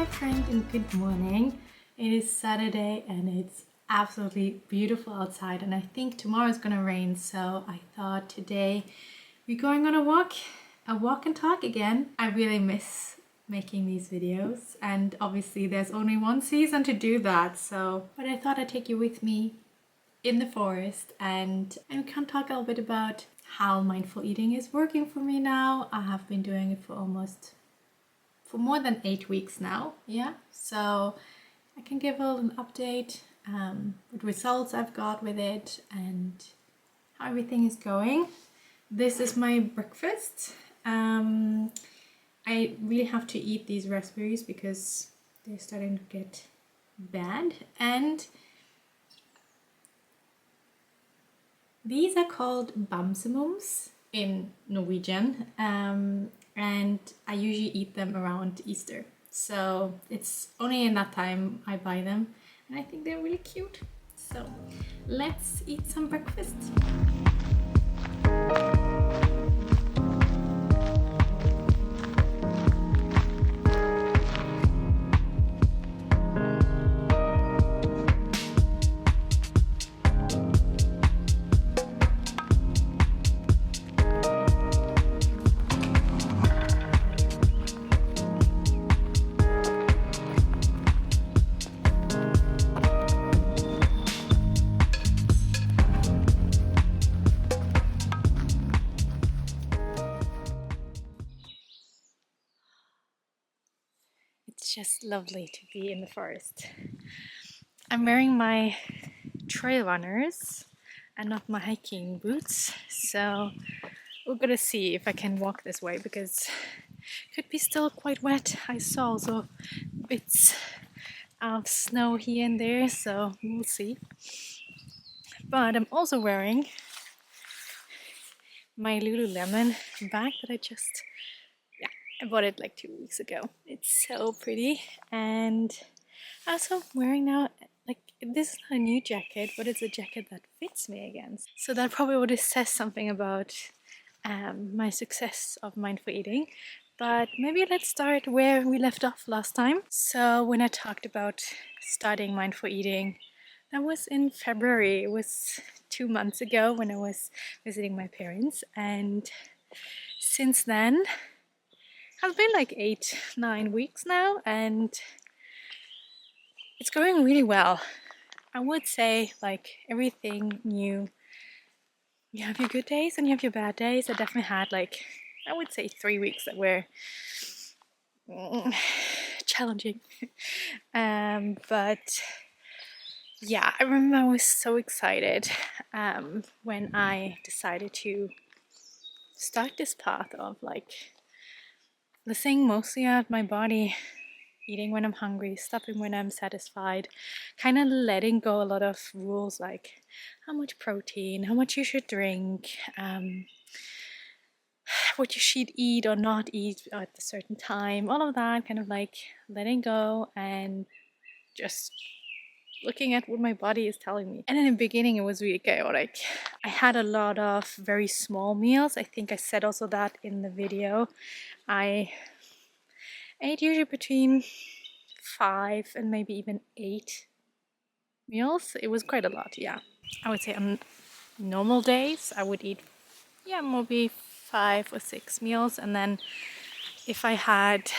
friend and good morning. It is Saturday and it's absolutely beautiful outside, and I think tomorrow is gonna rain, so I thought today we're going on a walk and talk again. I really miss making these videos, and obviously there's only one season to do that, but I thought I'd take you with me in the forest and we can talk a little bit about how mindful eating is working for me now. I have been doing it for more than 8 weeks now, yeah, so I can give a little update, what results I've got with it and how everything is going. This is my breakfast. I really have to eat these raspberries because they're starting to get bad, and these are called bamsemums in Norwegian, and I usually eat them around Easter. So it's only in that time I buy them, and I think they're really cute. So let's eat some breakfast. It's just lovely to be in the forest. I'm wearing my trail runners and not my hiking boots, so we're gonna see if I can walk this way because it could be still quite wet. I saw also bits of snow here and there, so we'll see. But I'm also wearing my Lululemon bag that I bought it like 2 weeks ago. It's so pretty, and also I'm wearing now, like, this is not a new jacket, but it's a jacket that fits me again. So that probably would says something about my success of mindful eating. But maybe let's start where we left off last time. So when I talked about starting mindful eating, that was in February. It was 2 months ago when I was visiting my parents, and since then it's been like 8-9 weeks now, and it's going really well. I would say, like everything new, you have your good days and you have your bad days. I definitely had, like, I would say 3 weeks that were challenging. But yeah, I remember I was so excited when I decided to start this path of like listening mostly at my body, eating when I'm hungry, stopping when I'm satisfied, kind of letting go a lot of rules like how much protein, how much you should drink, what you should eat or not eat at a certain time, all of that, kind of like letting go and just looking at what my body is telling me. And in the beginning it was really chaotic. I had a lot of very small meals. I think I said also that in the video. I ate usually between 5 and maybe even 8 meals. It was quite a lot, yeah. I would say on normal days I would eat, yeah, maybe 5 or 6 meals, and then if I had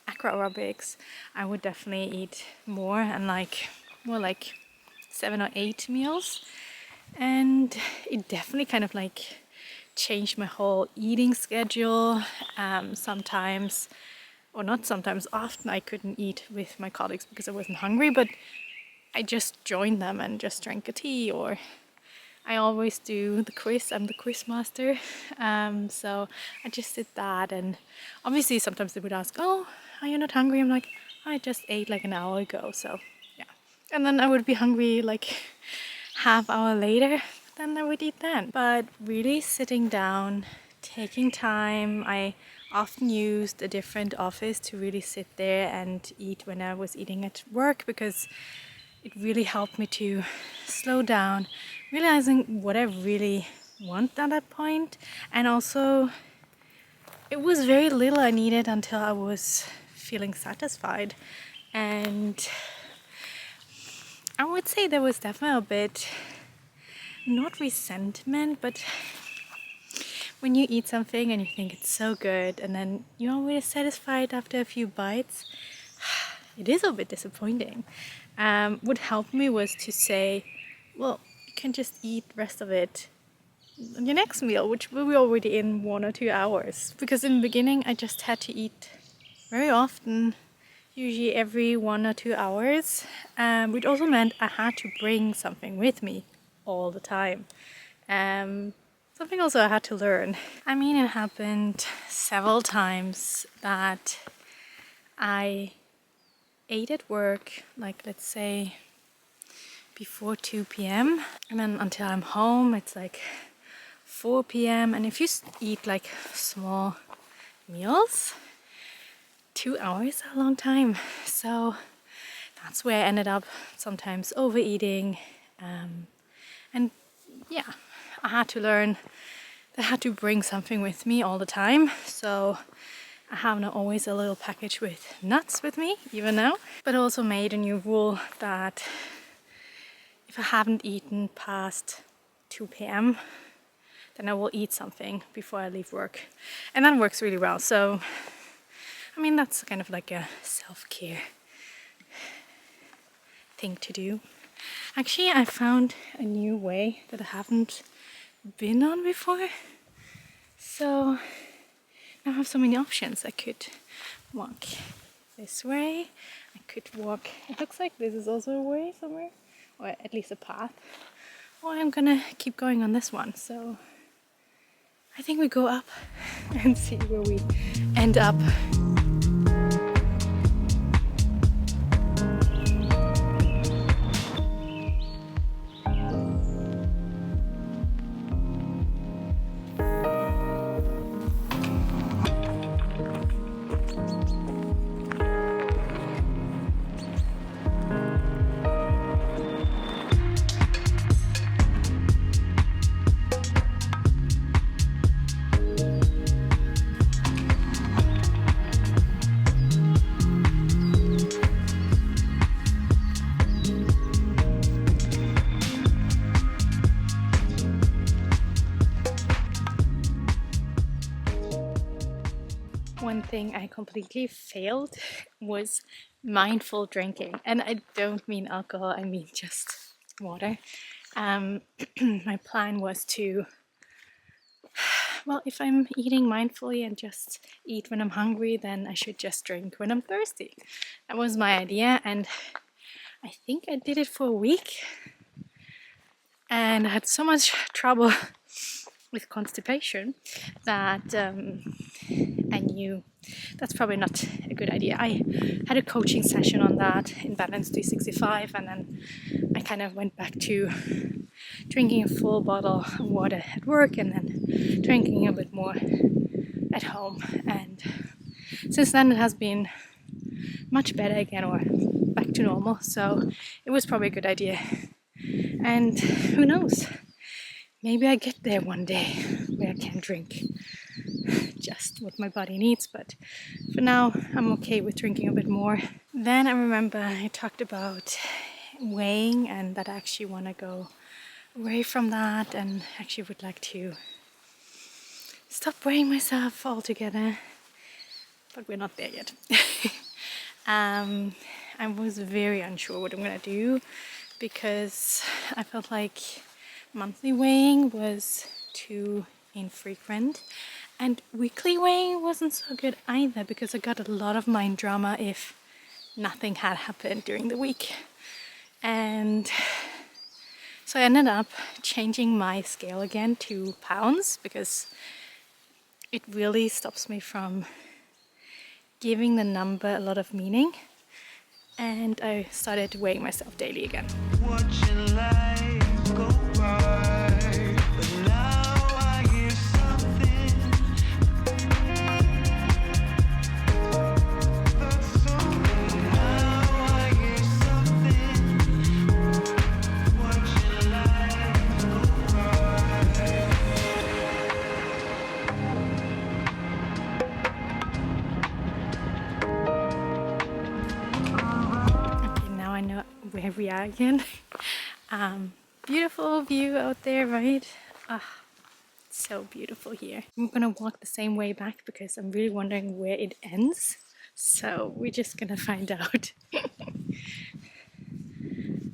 acro aerobics I would definitely eat more, and like more like 7 or 8 meals. And it definitely kind of like changed my whole eating schedule. Sometimes, or not sometimes, often I couldn't eat with my colleagues because I wasn't hungry, but I just joined them and just drank a tea, or I always do the quiz. I'm the quiz master, so I just did that. And obviously sometimes they would ask, oh, are you not hungry? I'm like, I just ate like an hour ago, so yeah. And then I would be hungry like half hour later, then I would eat then. But really sitting down, taking time. I often used a different office to really sit there and eat when I was eating at work, because it really helped me to slow down, realizing what I really want at that point. And also it was very little I needed until I was feeling satisfied. And I would say there was definitely a bit, not resentment, but when you eat something and you think it's so good and then you're always satisfied after a few bites, it is a bit disappointing. What helped me was to say, well, you can just eat the rest of it on your next meal, which will be already in 1 or 2 hours. Because in the beginning I just had to eat very often, usually every 1 or 2 hours, which also meant I had to bring something with me all the time. Something also I had to learn. I mean, it happened several times that I ate at work, like let's say before 2 p.m. and then until I'm home it's like 4 p.m. and if you eat like small meals, 2 hours is a long time. So that's where I ended up sometimes overeating, and yeah, I had to learn that I had to bring something with me all the time. So I have now always a little package with nuts with me, even now. But I also made a new rule that if I haven't eaten past 2 p.m., then I will eat something before I leave work. And that works really well. So, I mean, that's kind of like a self-care thing to do. Actually, I found a new way that I haven't been on before. So now I have so many options. I could walk this way. I could walk, it looks like this is also a way somewhere, or at least a path. Or I'm gonna keep going on this one. So I think we go up and see where we end up. One thing I completely failed was mindful drinking. And I don't mean alcohol, I mean just water. My plan was to, well, if I'm eating mindfully and just eat when I'm hungry, then I should just drink when I'm thirsty. That was my idea, and I think I did it for a week. And I had so much trouble with constipation that I knew that's probably not a good idea. I had a coaching session on that in Balance 365, and then I kind of went back to drinking a full bottle of water at work and then drinking a bit more at home. And since then it has been much better again, or back to normal, so it was probably a good idea. And who knows, maybe I get there one day where I can drink just what my body needs, but for now I'm okay with drinking a bit more. Then I remember I talked about weighing and that I actually want to go away from that and actually would like to stop weighing myself altogether, but we're not there yet. I was very unsure what I'm gonna do because I felt like monthly weighing was too infrequent, and weekly weighing wasn't so good either because I got a lot of mind drama if nothing had happened during the week. And so I ended up changing my scale again to pounds because it really stops me from giving the number a lot of meaning. And I started weighing myself daily again. Watching life go by, but now I hear something that's so good. Now I hear something. Watching life go by. Riviera again. Beautiful view out there, right? So beautiful here. I'm gonna walk the same way back because I'm really wondering where it ends. So we're just gonna find out.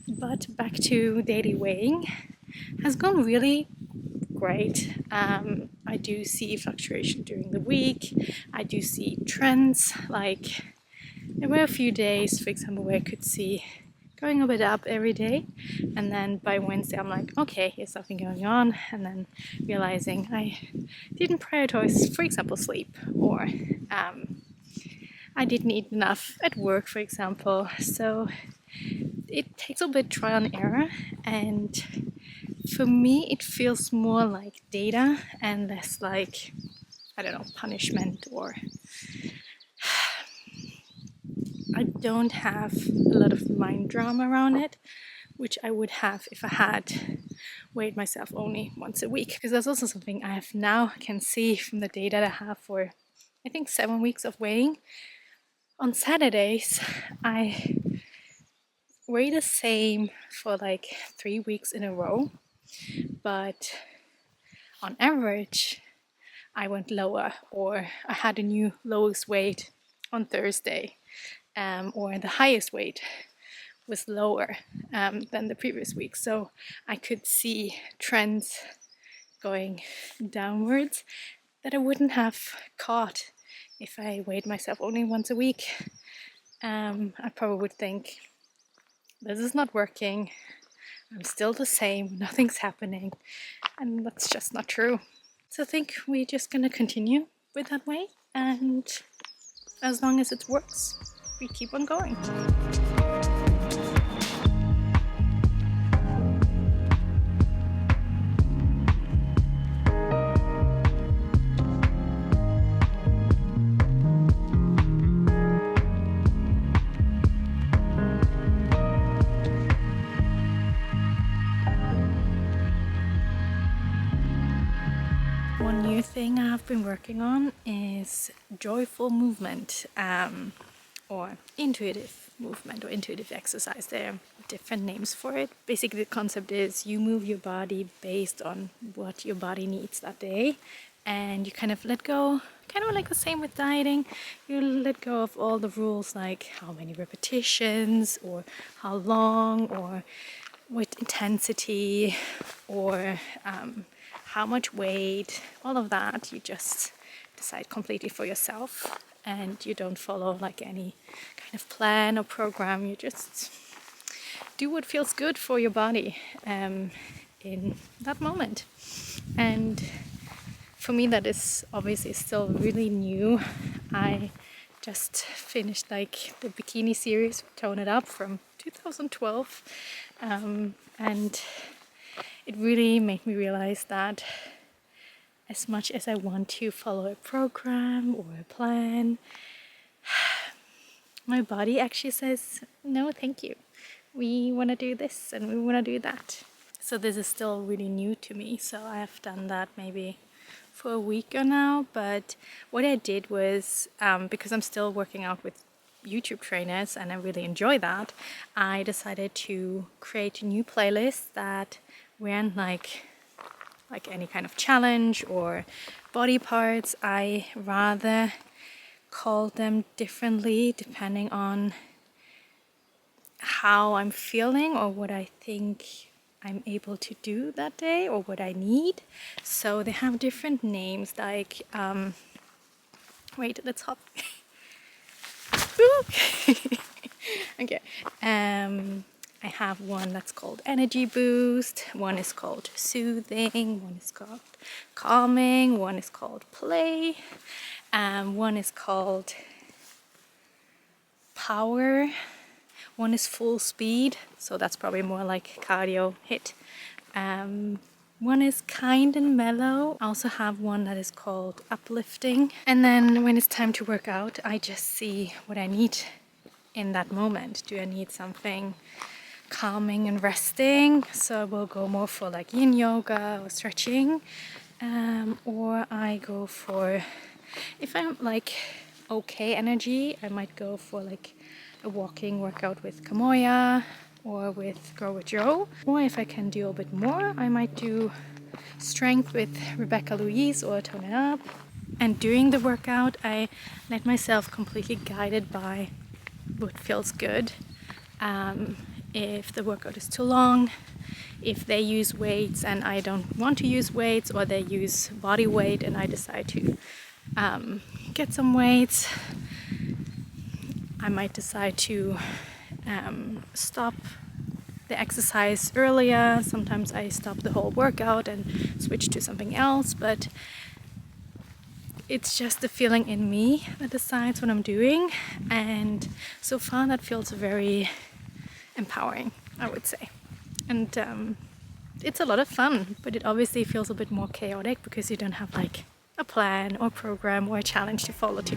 But back to daily weighing. Has gone really great. I do see fluctuation during the week. I do see trends. Like there were a few days, for example, where I could see going a bit up every day, and then by Wednesday I'm like, okay, here's something going on, and then realizing I didn't prioritize, for example, sleep, or I didn't eat enough at work, for example. So it takes a bit trial and error, and for me it feels more like data and less like, I don't know, punishment, or I don't have a lot of mind drama around it, which I would have if I had weighed myself only once a week. Because that's also something I have now can see from the data that I have for, I think, 7 weeks of weighing. On Saturdays, I weigh the same for like 3 weeks in a row, but on average, I went lower, or I had a new lowest weight on Thursday, or the highest weight was lower than the previous week. So I could see trends going downwards that I wouldn't have caught if I weighed myself only once a week. I probably would think, this is not working, I'm still the same, nothing's happening, and that's just not true. So I think we're just gonna continue with that way, and as long as it works, we keep on going. One new thing I've been working on is joyful movement, or intuitive movement, or intuitive exercise. There are different names for it. Basically, the concept is you move your body based on what your body needs that day, and you kind of let go, kind of like the same with dieting. You let go of all the rules, like how many repetitions, or how long, or what intensity, or how much weight, all of that. You just decide completely for yourself, and you don't follow like any kind of plan or program. You just do what feels good for your body in that moment. And for me, that is obviously still really new. I just finished like the bikini series, Tone It Up, from 2012, and it really made me realize that as much as I want to follow a program or a plan, my body actually says, no, thank you. We want to do this and we want to do that. So this is still really new to me. So I have done that maybe for a week or now. But what I did was, because I'm still working out with YouTube trainers and I really enjoy that, I decided to create a new playlist that weren't like any kind of challenge or body parts. I rather call them differently depending on how I'm feeling or what I think I'm able to do that day or what I need. So they have different names, like wait, let's hop. Okay. I have one that's called Energy Boost, one is called Soothing, one is called Calming, one is called Play, one is called Power, one is Full Speed, so that's probably more like cardio hit. One is Kind and Mellow. I also have one that is called Uplifting. And then when it's time to work out, I just see what I need in that moment. Do I need something calming and resting? So we'll go more for like yin yoga or stretching. Or I go for, if I'm like okay energy, I might go for like a walking workout with Kamoya, or with Grow with Joe. Or if I can do a bit more, I might do strength with Rebecca Louise or Tone It Up. And during the workout, I let myself completely guided by what feels good. If the workout is too long, if they use weights and I don't want to use weights, or they use body weight and I decide to get some weights, I might decide to stop the exercise earlier. Sometimes I stop the whole workout and switch to something else, but it's just the feeling in me that decides what I'm doing, and so far that feels very empowering, I would say. And it's a lot of fun, but it obviously feels a bit more chaotic because you don't have like a plan or program or a challenge to follow to.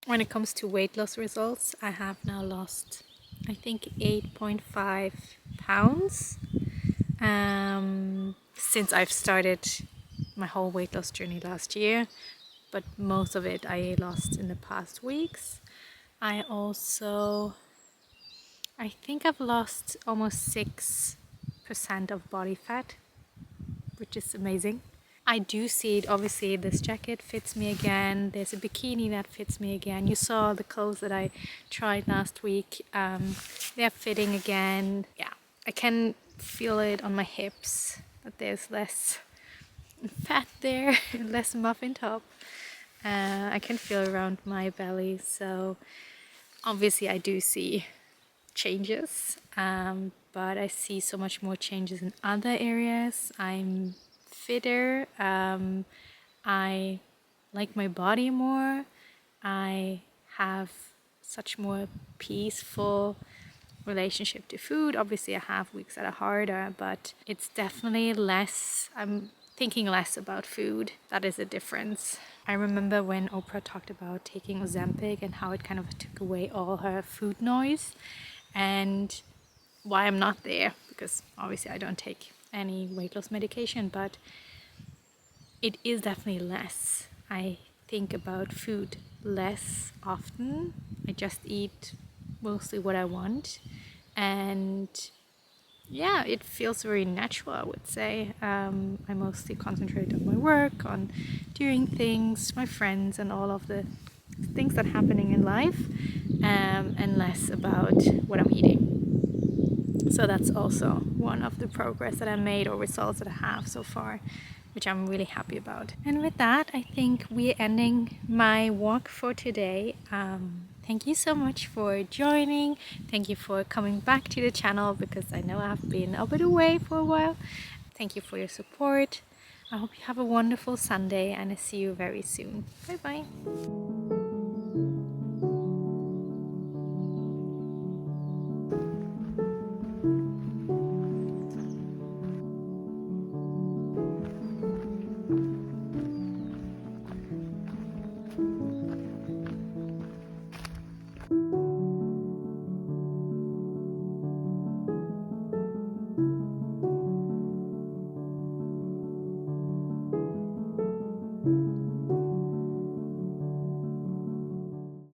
When it comes to weight loss results, I have now lost, I think, 8.5 pounds since I've started my whole weight loss journey last year, but most of it I lost in the past weeks. I think I've lost almost 6% of body fat, which is amazing. I do see it. Obviously this jacket fits me again, there's a bikini that fits me again. You saw the clothes that I tried last week, they're fitting again. Yeah, I can feel it on my hips that there's less fat there, less muffin top. I can feel around my belly, so obviously I do see changes, but I see so much more changes in other areas. I'm fitter, I like my body more, I have such more peaceful relationship to food. Obviously I have weeks that are harder, but it's definitely less, I'm thinking less about food. That is a difference. I remember when Oprah talked about taking Ozempic and how it kind of took away all her food noise, and why I'm not there, because obviously I don't take any weight loss medication, but it is definitely less. I think about food less often. I just eat mostly what I want, and yeah, it feels very natural, I would say. I mostly concentrate on my work, on doing things, my friends, and all of the things that are happening in life, and less about what I'm eating. So that's also one of the progress that I made, or results that I have so far, which I'm really happy about. And with that, I think we're ending my walk for today. Thank you so much for joining. Thank you for coming back to the channel, because I know I've been a bit away for a while. Thank you for your support. I hope you have a wonderful Sunday, and I see you very soon. Bye bye.